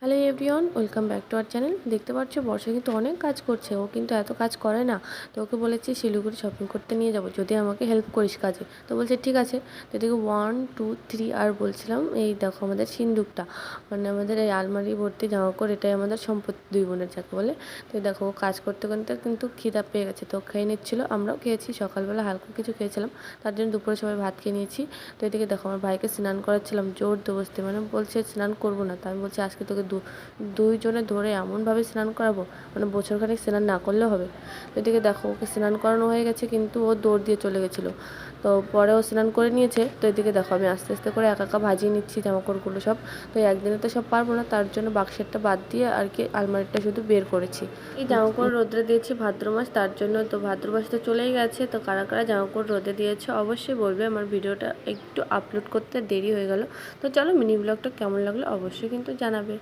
Hello everyone, welcome back to our channel. দেখতে পাচ্ছ বর্ষা কিন্তু অনেক কাজ করছে, ও কিন্তু এত কাজ করে না। তো ওকে বলেছি শিলিগুড়ি শপিং করতে নিয়ে যাবো, যদি আমাকে হেল্প করিস কাজে। তো বলছে ঠিক আছে। তো এদিকে 1 2 3 আর বলছিলাম, এই দেখো আমাদের সিন্দুকটা, মানে আমাদের এই আলমারি ভর্তি জামাকাপড়, এটাই আমাদের সম্পত্তি, দুই বোনের যাকে বলে। তো দেখো ও কাজ করতে করতে কিন্তু খিদা পেয়ে গেছে, তো খেয়ে নিচ্ছিলো। আমরাও খেয়েছি, সকালবেলা হালকা কিছু খেয়েছিলাম, তার জন্য দুপুরে সবাই ভাত খেয়ে নিয়েছি। তো এদিকে দেখো আমার ভাইকে স্নান করাচ্ছিলাম জোর জবরদস্তি, মানে বলছে স্নান করবো না। তা আমি বলছি আজকে তোকে দুইজনে ধরে এমনভাবে স্নান করাবো, মানে বছরখানেক স্নান না করলেও হবে। তো এদিকে দেখো ওকে স্নান করানো হয়ে গেছে, কিন্তু ও দৌড় দিয়ে চলে গেছিলো। তো পরে ও স্নান করে নিয়েছে। তো এদিকে দেখো আমি আস্তে আস্তে করে একা একা ভাজিয়ে নিচ্ছি জামাকাপড়গুলো সব। তো একদিনে তো সব পারবো না, তার জন্য বাক্সেরটা বাদ দিয়ে আর কি আলমারিটা শুধু বের করেছি। এই জামাকাপড় রোদ্রে দিয়েছি ভাদ্র মাস, তার জন্য। তো ভাদ্র মাস তো চলেই গেছে, তো কারা কারা জামাকাপড় রোদে দিয়েছে অবশ্যই বলবে। আমার ভিডিওটা একটু আপলোড করতে দেরি হয়ে গেল। তো চলো মিনি ব্লগটা কেমন লাগলো অবশ্যই কিন্তু জানাবে।